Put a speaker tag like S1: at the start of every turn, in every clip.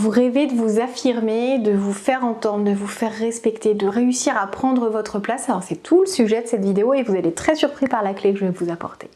S1: Vous rêvez de vous affirmer, de vous faire entendre, de vous faire respecter, de réussir à prendre votre place. Alors c'est tout le sujet de cette vidéo et vous allez être très surpris par la clé que je vais vous apporter.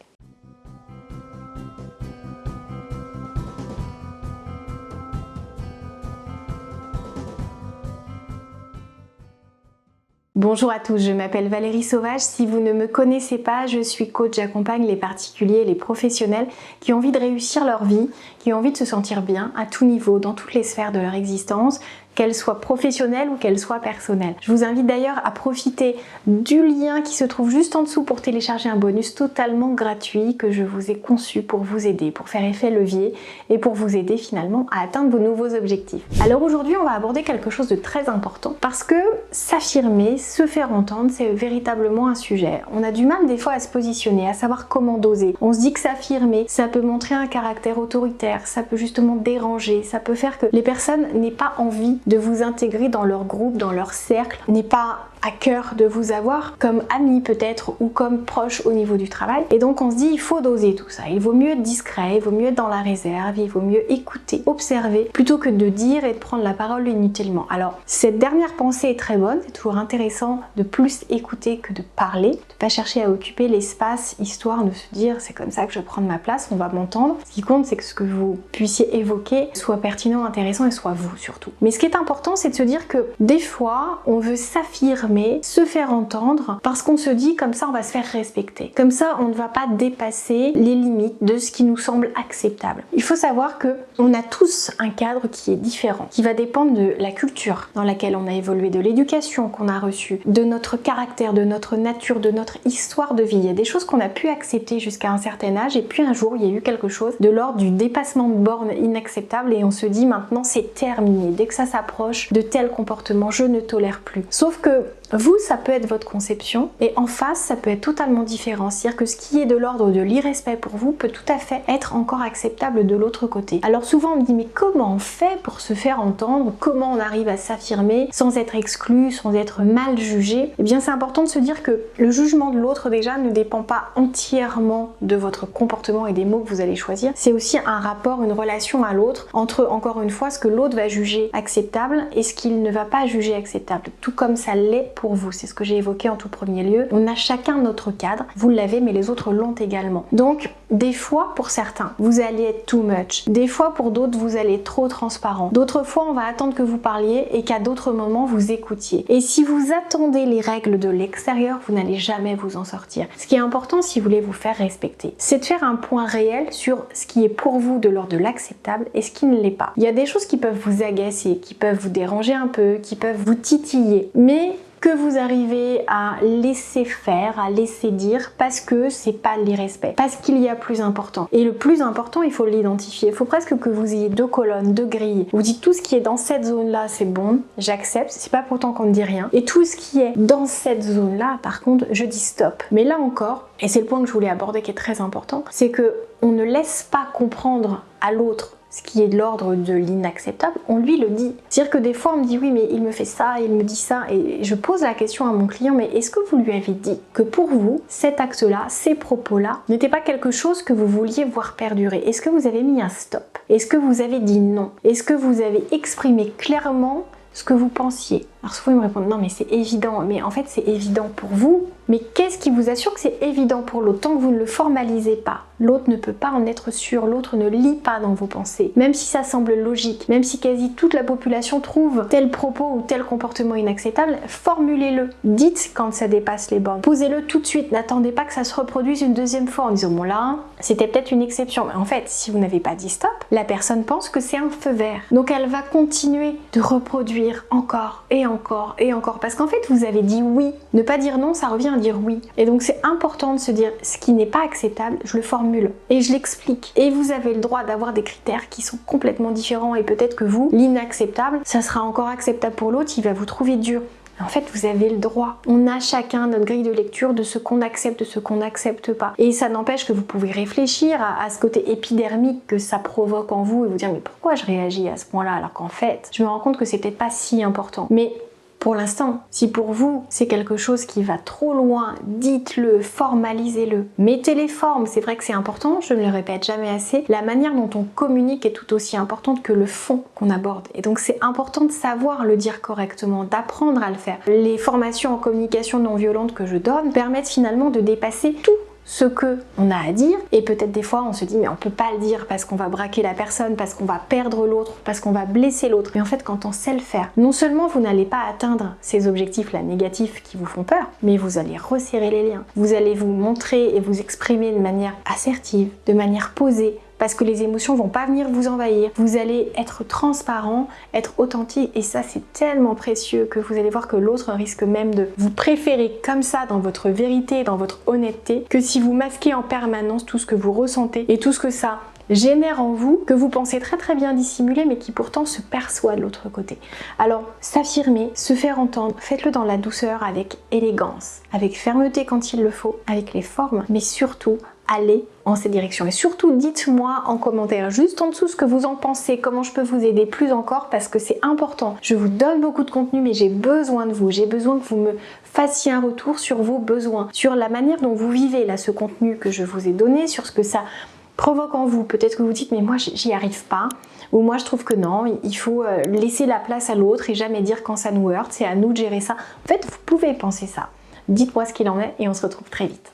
S1: Bonjour à tous, je m'appelle Valérie Sauvage. Si vous ne me connaissez pas, je suis coach, j'accompagne les particuliers et les professionnels qui ont envie de réussir leur vie, qui ont envie de se sentir bien à tout niveau, dans toutes les sphères de leur existence, qu'elle soit professionnelle ou qu'elle soit personnelle. Je vous invite d'ailleurs à profiter du lien qui se trouve juste en dessous pour télécharger un bonus totalement gratuit que je vous ai conçu pour vous aider, pour faire effet levier et pour vous aider finalement à atteindre vos nouveaux objectifs. Alors aujourd'hui, on va aborder quelque chose de très important parce que s'affirmer, se faire entendre, c'est véritablement un sujet. On a du mal des fois à se positionner, à savoir comment doser. On se dit que s'affirmer, ça peut montrer un caractère autoritaire, ça peut justement déranger, ça peut faire que les personnes n'aient pas envie de vous intégrer dans leur groupe, dans leur cercle, n'aient pas à cœur de vous avoir comme ami peut-être ou comme proche au niveau du travail. Et donc on se dit il faut doser tout ça. Il vaut mieux être discret, il vaut mieux être dans la réserve, il vaut mieux écouter, observer plutôt que de dire et de prendre la parole inutilement. Alors cette dernière pensée est très bonne, c'est toujours intéressant de plus écouter que de parler, de pas chercher à occuper l'espace histoire de se dire c'est comme ça que je vais prendre ma place, on va m'entendre. Ce qui compte c'est que ce que vous puissiez évoquer soit pertinent, intéressant et soit vous surtout. Mais ce qui est important c'est de se dire que des fois on veut s'affirmer, se faire entendre parce qu'on se dit comme ça on va se faire respecter. Comme ça on ne va pas dépasser les limites de ce qui nous semble acceptable. Il faut savoir que on a tous un cadre qui est différent, qui va dépendre de la culture dans laquelle on a évolué, de l'éducation qu'on a reçue, de notre caractère, de notre nature, de notre histoire de vie. Il y a des choses qu'on a pu accepter jusqu'à un certain âge et puis un jour il y a eu quelque chose de l'ordre du dépassement de bornes inacceptable et on se dit maintenant c'est terminé. Dès que ça s'approche de tel comportement, je ne tolère plus. Sauf que vous, ça peut être votre conception et en face, ça peut être totalement différent. C'est-à-dire que ce qui est de l'ordre de l'irrespect pour vous peut tout à fait être encore acceptable de l'autre côté. Alors souvent, on me dit mais comment on fait pour se faire entendre? Comment on arrive à s'affirmer sans être exclu, sans être mal jugé? Eh bien, c'est important de se dire que le jugement de l'autre déjà ne dépend pas entièrement de votre comportement et des mots que vous allez choisir. C'est aussi un rapport, une relation à l'autre entre, encore une fois, ce que l'autre va juger acceptable et ce qu'il ne va pas juger acceptable. Tout comme ça l'est pour vous, c'est ce que j'ai évoqué en tout premier lieu. On a chacun notre cadre, vous l'avez mais les autres l'ont également. Donc des fois pour certains, vous allez être too much. Des fois pour d'autres, vous allez être trop transparent. D'autres fois, on va attendre que vous parliez et qu'à d'autres moments, vous écoutiez. Et si vous attendez les règles de l'extérieur, vous n'allez jamais vous en sortir. Ce qui est important si vous voulez vous faire respecter, c'est de faire un point réel sur ce qui est pour vous de l'ordre de l'acceptable et ce qui ne l'est pas. Il y a des choses qui peuvent vous agacer, qui peuvent vous déranger un peu, qui peuvent vous titiller, mais que vous arrivez à laisser faire, à laisser dire parce que c'est pas l'irrespect, parce qu'il y a plus important. Et le plus important, il faut l'identifier. Il faut presque que vous ayez deux colonnes, deux grilles. Vous dites tout ce qui est dans cette zone-là, c'est bon, j'accepte, c'est pas pourtant qu'on ne dit rien. Et tout ce qui est dans cette zone-là, par contre, je dis stop. Mais là encore, et c'est le point que je voulais aborder qui est très important, c'est que on ne laisse pas comprendre à l'autre ce qui est de l'ordre de l'inacceptable, on lui le dit. C'est-à-dire que des fois on me dit oui mais il me fait ça, il me dit ça et je pose la question à mon client mais est-ce que vous lui avez dit que pour vous, cet acte-là, ces propos-là n'étaient pas quelque chose que vous vouliez voir perdurer? Est-ce que vous avez mis un stop? Est-ce que vous avez dit non? Est-ce que vous avez exprimé clairement ce que vous pensiez? Alors souvent ils me répondent non mais c'est évident, mais en fait c'est évident pour vous, mais qu'est-ce qui vous assure que c'est évident pour l'autre? Tant que vous ne le formalisez pas, l'autre ne peut pas en être sûr, l'autre ne lit pas dans vos pensées. Même si ça semble logique, même si quasi toute la population trouve tel propos ou tel comportement inacceptable, formulez-le. Dites quand ça dépasse les bornes. Posez-le tout de suite, n'attendez pas que ça se reproduise une deuxième fois en disant bon là, c'était peut-être une exception. Mais en fait, si vous n'avez pas dit stop, la personne pense que c'est un feu vert. Donc elle va continuer de reproduire encore et encore et encore. Parce qu'en fait, vous avez dit oui. Ne pas dire non, ça revient à dire oui. Et donc c'est important de se dire ce qui n'est pas acceptable, je le formule et je l'explique. Et vous avez le droit d'avoir des critères qui sont complètement différents et peut-être que vous, l'inacceptable, ça sera encore acceptable pour l'autre, il va vous trouver dur. En fait, vous avez le droit. On a chacun notre grille de lecture de ce qu'on accepte, de ce qu'on n'accepte pas. Et ça n'empêche que vous pouvez réfléchir à ce côté épidermique que ça provoque en vous et vous dire mais pourquoi je réagis à ce point-là alors qu'en fait, je me rends compte que c'est peut-être pas si important. Mais pour l'instant. Si pour vous, c'est quelque chose qui va trop loin, dites-le, formalisez-le. Mettez les formes, c'est vrai que c'est important, je ne le répète jamais assez. La manière dont on communique est tout aussi importante que le fond qu'on aborde. Et donc c'est important de savoir le dire correctement, d'apprendre à le faire. Les formations en communication non violente que je donne permettent finalement de dépasser tout ce que on a à dire, et peut-être des fois on se dit mais on peut pas le dire parce qu'on va braquer la personne, parce qu'on va perdre l'autre, parce qu'on va blesser l'autre. Mais en fait quand on sait le faire, non seulement vous n'allez pas atteindre ces objectifs là négatifs qui vous font peur, mais vous allez resserrer les liens. Vous allez vous montrer et vous exprimer de manière assertive, de manière posée, parce que les émotions vont pas venir vous envahir. Vous allez être transparent, être authentique, et ça c'est tellement précieux que vous allez voir que l'autre risque même de vous préférer comme ça dans votre vérité, dans votre honnêteté, que si vous masquez en permanence tout ce que vous ressentez et tout ce que ça génère en vous, que vous pensez très bien dissimuler mais qui pourtant se perçoit de l'autre côté. Alors s'affirmer, se faire entendre, faites-le dans la douceur, avec élégance, avec fermeté quand il le faut, avec les formes, mais surtout allez en cette direction. Et surtout dites-moi en commentaire juste en dessous ce que vous en pensez, comment je peux vous aider plus encore, parce que c'est important. Je vous donne beaucoup de contenu mais j'ai besoin de vous, j'ai besoin que vous me fassiez un retour sur vos besoins, sur la manière dont vous vivez là ce contenu que je vous ai donné, sur ce que ça provoque en vous. Peut-être que vous dites mais moi j'y arrive pas, ou moi je trouve que non, il faut laisser la place à l'autre et jamais dire quand ça nous heurte, c'est à nous de gérer ça. En fait vous pouvez penser ça. Dites-moi ce qu'il en est et on se retrouve très vite.